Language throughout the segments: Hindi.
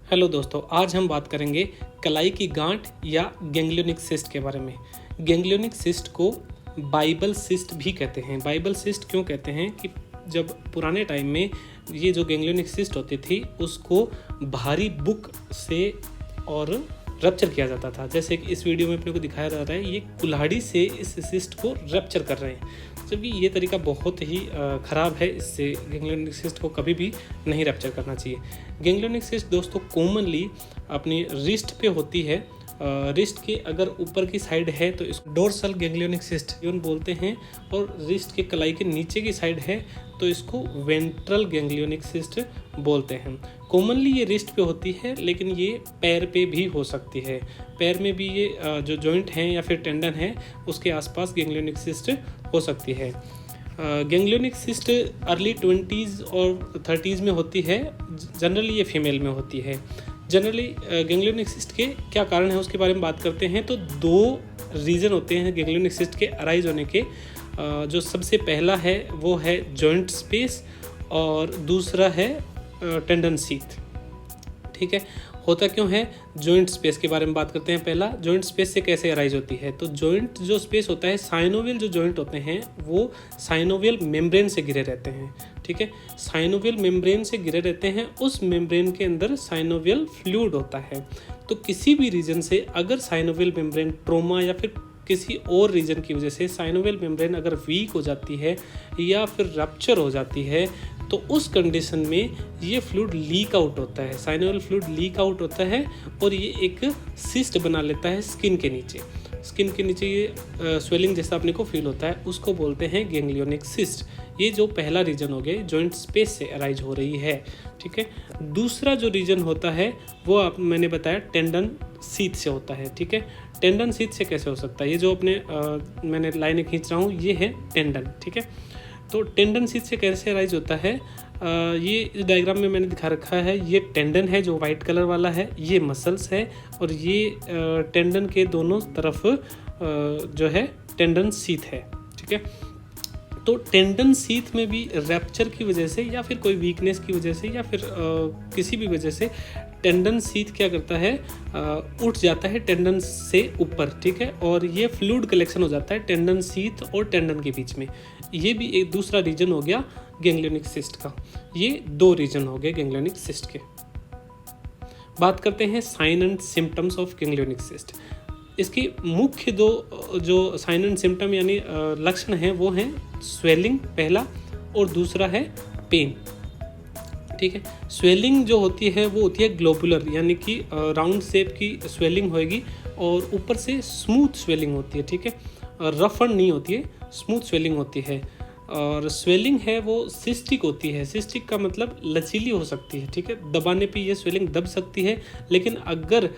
हेलो दोस्तों, आज हम बात करेंगे कलाई की गांठ या गैंग्लियोनिक सिस्ट के बारे में। गैंग्लियोनिक सिस्ट को बाइबल सिस्ट भी कहते हैं। बाइबल सिस्ट क्यों कहते हैं कि जब पुराने टाइम में ये जो गैंग्लियोनिक सिस्ट होती थी उसको भारी बुक से और रप्चर किया जाता था। जैसे कि इस वीडियो में अपने को दिखाया जा रहा है, ये कुल्हाड़ी से इस सिस्ट को रप्चर कर रहे हैं, जबकि ये तरीका बहुत ही ख़राब है। इससे गैंग्लियोनिक सिस्ट को कभी भी नहीं रप्चर करना चाहिए। गैंग्लियोनिक सिस्ट दोस्तों कॉमनली अपनी रिस्ट पे होती है। रिस्ट के अगर ऊपर की साइड है तो इसको डोर्सल गैंग्लियोनिक सिस्ट बोलते हैं, और रिस्ट के कलाई के नीचे की साइड है तो इसको वेंट्रल गैंग्लियोनिक सिस्ट बोलते हैं। कॉमनली ये रिस्ट पे होती है, लेकिन ये पैर पे भी हो सकती है। पैर में भी ये जो जॉइंट हैं या फिर टेंडन है उसके आसपास गैंग्लियोनिक सिस्ट हो सकती है। गैंग्लियोनिक सिस्ट अर्ली 20s और 30s में होती है। जनरली ये फीमेल में होती है। जनरली गैंग्लियोनिक सिस्ट के क्या कारण है उसके बारे में बात करते हैं तो दो रीज़न होते हैं गैंग्लियोनिक सिस्ट के अराइज होने के। जो सबसे पहला है वो है जॉइंट स्पेस और दूसरा है टेंडन सीथ। ठीक है, होता क्यों है, जॉइंट स्पेस के बारे में बात करते हैं। पहला, जॉइंट स्पेस से कैसे अराइज होती है। तो जॉइंट जो स्पेस होता है, साइनोवियल जो जॉइंट होते हैं वो साइनोवियल मेम्ब्रेन से घिरे रहते हैं। ठीक है, साइनोवियल मेम्ब्रेन से घिरे रहते हैं, उस मेम्ब्रेन के अंदर साइनोवियल फ्लूइड होता है। तो किसी भी रीजन से अगर साइनोवियल मेम्ब्रेन ट्रोमा या फिर किसी और रीजन की वजह से साइनोवियल मेम्ब्रेन अगर वीक हो जाती है या फिर रप्चर हो जाती है तो उस कंडीशन में ये फ्लूइड लीक आउट होता है। साइनोवियल फ्लूइड लीक आउट होता है और ये एक सिस्ट बना लेता है स्किन के नीचे। स्किन के नीचे ये स्वेलिंग जैसा अपने को फील होता है, उसको बोलते हैं गैंग्लियोनिक सिस्ट। ये जो पहला रीजन हो गया, जॉइंट स्पेस से अराइज हो रही है। ठीक है, दूसरा जो रीजन होता है वो मैंने बताया टेंडन सीथ से होता है। ठीक है, टेंडन सीथ से कैसे हो सकता है, ये जो अपने मैंने लाइनें खींच रहा हूँ ये है टेंडन। ठीक है, तो टेंडन सीथ से कैसे अराइज होता है, ये इस डायग्राम में मैंने दिखा रखा है। ये टेंडन है जो वाइट कलर वाला है, ये मसल्स है और ये टेंडन के दोनों तरफ जो है टेंडन सीथ है। ठीक है, तो टेंडन सीथ में भी रैप्चर की वजह से या फिर कोई वीकनेस की वजह से या फिर किसी भी वजह से टेंडन सीथ क्या करता है, उठ जाता है टेंडन से ऊपर। ठीक है, और ये फ्लूइड कलेक्शन हो जाता है टेंडन सीथ और टेंडन के बीच में। ये भी एक दूसरा रीजन हो गया गैंग्लियोनिक सिस्ट का। ये दो रीजन हो गए गैंग्लियोनिक सिस्ट के। बात करते हैं sign and symptoms of ganglionic cyst. इसकी मुख्य दो जो साइन एंड सिम्टम यानी लक्षण हैं वो हैं स्वेलिंग पहला, और दूसरा है पेन। ठीक है, स्वेलिंग जो होती है वो होती है ग्लोबुलर, यानी कि राउंड शेप की स्वेलिंग होएगी और ऊपर से स्मूथ स्वेलिंग होती है। ठीक है, रफ एंड नहीं होती है, स्मूथ स्वेलिंग होती है। और स्वेलिंग है वो सिस्टिक होती है। सिस्टिक का मतलब लचीली हो सकती है। ठीक है, दबाने पे ये स्वेलिंग दब सकती है, लेकिन अगर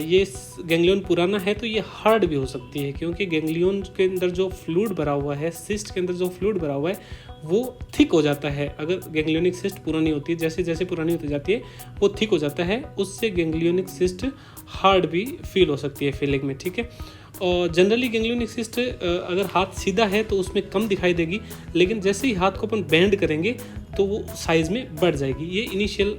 ये गैंग्लियन पुराना है तो ये हार्ड भी हो सकती है, क्योंकि गैंग्लियन के अंदर जो फ्लूइड भरा हुआ है, सिस्ट के अंदर जो फ्लूइड भरा हुआ है वो थिक हो जाता है। अगर गैंग्लियोनिक सिस्ट पुरानी होती है, जैसे जैसे पुरानी होती जाती है वो थिक हो जाता है, उससे गैंग्लियोनिक सिस्ट हार्ड भी फील हो सकती है फीलिंग में। ठीक है, और जनरली गैंग्लियोनिक सिस्ट अगर हाथ सीधा है तो उसमें कम दिखाई देगी, लेकिन जैसे ही हाथ को अपन बेंड करेंगे तो वो साइज़ में बढ़ जाएगी। ये इनिशियल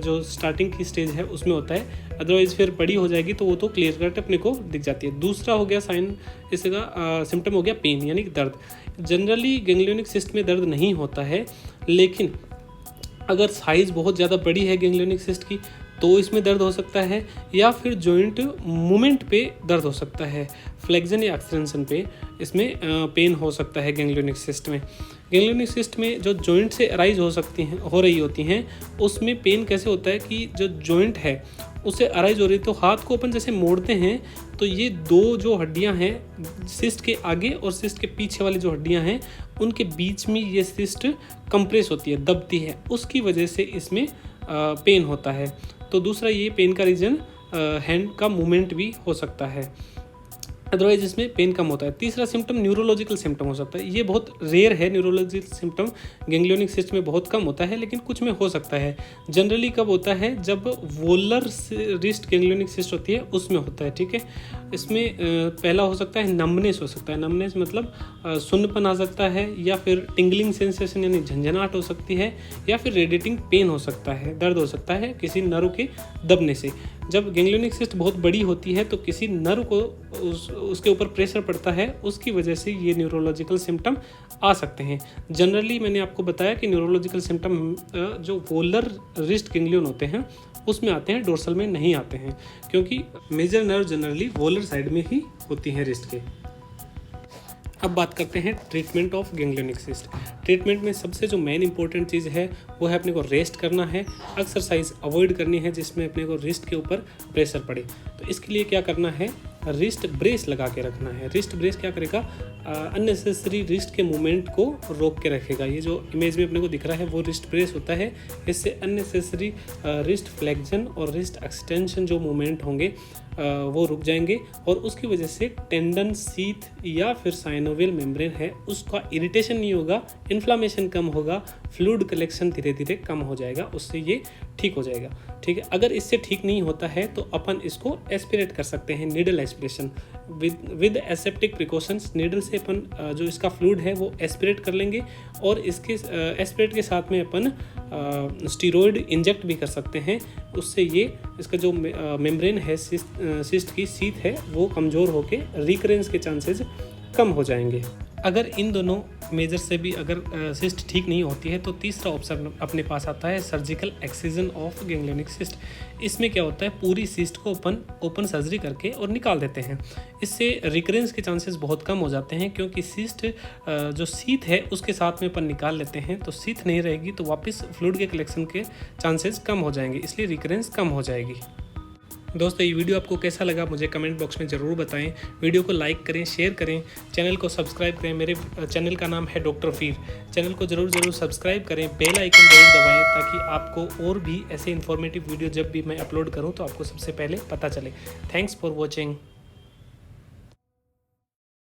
जो स्टार्टिंग की स्टेज है उसमें होता है, अदरवाइज फिर बड़ी हो जाएगी तो वो तो क्लियर कट अपने को दिख जाती है। दूसरा हो गया साइन, इसका सिम्टम हो गया पेन यानी कि दर्द। जनरली गैंग्लियोनिक सिस्ट में दर्द नहीं होता है, लेकिन अगर साइज़ बहुत ज़्यादा बड़ी है गैंग्लियोनिक सिस्ट की तो इसमें दर्द हो सकता है, या फिर जॉइंट मूवमेंट पे दर्द हो सकता है, फ्लेक्शन या एक्सटेंशन पे इसमें पेन हो सकता है गैंग्लियोनिक सिस्ट में। गैंग्लियोनिक सिस्ट में जो जॉइंट से अराइज हो रही होती हैं उसमें पेन कैसे होता है कि जो जॉइंट है उससे अराइज हो रही है, तो हाथ को अपन जैसे मोड़ते हैं तो ये दो जो हड्डियां हैं सिस्ट के आगे और सिस्ट के पीछे वाली जो हड्डियां हैं उनके बीच में ये सिस्ट कंप्रेस होती है, दबती है, उसकी वजह से इसमें पेन होता है। तो दूसरा ये पेन का रीजन हैंड का मूवमेंट भी हो सकता है, अदरवाइज इसमें पेन कम होता है। तीसरा सिम्टम न्यूरोलॉजिकल सिम्टम हो सकता है। ये बहुत रेयर है, न्यूरोलॉजिकल सिम्टम गैंग्लियोनिक सिस्ट में बहुत कम होता है, लेकिन कुछ में हो सकता है। जनरली कब होता है, जब वोलर रिस्ट गैंग्लियोनिक सिस्ट होती है उसमें होता है। ठीक है, इसमें पहला हो सकता है नमनेस हो सकता है। नमनेस मतलब सुन्नपन आ सकता है, या फिर टिंगलिंग सेंसेशन यानी झंझनाहट हो सकती है, या फिर रेडिएटिंग पेन हो सकता है, दर्द हो सकता है किसी नर्व के दबने से। जब गैंग्लियोनिक सिस्ट बहुत बड़ी होती है तो किसी नर्व को उसके ऊपर प्रेशर पड़ता है, उसकी वजह से ये न्यूरोलॉजिकल सिम्टम आ सकते हैं। जनरली मैंने आपको बताया कि न्यूरोलॉजिकल सिम्टम जो वोलर रिस्ट गैंग्लियन होते हैं उसमें आते हैं, डोर्सल में नहीं आते हैं, क्योंकि major nerve generally volar side में ही होती हैं रिस्ट के। अब बात करते हैं treatment of ganglionic cyst. Treatment में सबसे जो मेन इंपॉर्टेंट चीज़ है वो है अपने को रेस्ट करना है, एक्सरसाइज अवॉइड करनी है जिसमें अपने को रिस्ट के ऊपर प्रेशर पड़े। तो इसके लिए क्या करना है, रिस्ट ब्रेस लगा के रखना है। रिस्ट ब्रेस क्या करेगा, अननेसेसरी रिस्ट के मूवमेंट को रोक के रखेगा। ये जो इमेज में अपने को दिख रहा है वो रिस्ट ब्रेस होता है। इससे अननेसेसरी रिस्ट फ्लेक्शन और रिस्ट एक्सटेंशन जो मूवमेंट होंगे वो रुक जाएंगे, और उसकी वजह से टेंडन, सीथ या फिर साइनोवियल मेम्ब्रेन है उसका इरिटेशन नहीं होगा, इन्फ्लामेशन कम होगा, फ्लूइड कलेक्शन धीरे धीरे कम हो जाएगा, उससे ये ठीक हो जाएगा। ठीक है, अगर इससे ठीक नहीं होता है तो अपन इसको एस्पिरेट कर सकते हैं, needle aspiration with aseptic precautions. Needle से अपन जो इसका फ्लूइड है वो एस्पिरेट कर लेंगे, और इसके एस्पिरेट के साथ में अपन स्टीरॉयड इंजेक्ट भी कर सकते हैं। उससे ये इसका जो मेम्ब्रेन है सिस्ट की सीथ है वो कमज़ोर होके रिकरेंस के चांसेस कम हो जाएंगे। अगर इन दोनों मेजर से भी अगर सिस्ट ठीक नहीं होती है तो तीसरा ऑप्शन अपने पास आता है surgical excision of ganglionic cyst. इसमें क्या होता है, पूरी सिस्ट को अपन ओपन सर्जरी करके और निकाल देते हैं। इससे रिकरेंस के चांसेस बहुत कम हो जाते हैं, क्योंकि सिस्ट जो सीथ है उसके साथ में अपन निकाल लेते हैं तो सीथ नहीं रहेगी, तो वापस फ्लूइड के कलेक्शन के चांसेस कम हो जाएंगे, इसलिए रिकरेंस कम हो जाएगी। दोस्तों, ये वीडियो आपको कैसा लगा मुझे कमेंट बॉक्स में ज़रूर बताएं। वीडियो को लाइक करें, शेयर करें, चैनल को सब्सक्राइब करें। मेरे चैनल का नाम है डॉक्टर फीर। चैनल को ज़रूर सब्सक्राइब करें, बेल आइकन ज़रूर दबाएं, ताकि आपको और भी ऐसे इन्फॉर्मेटिव वीडियो जब भी मैं अपलोड करूं तो आपको सबसे पहले पता चले। Thanks for watching.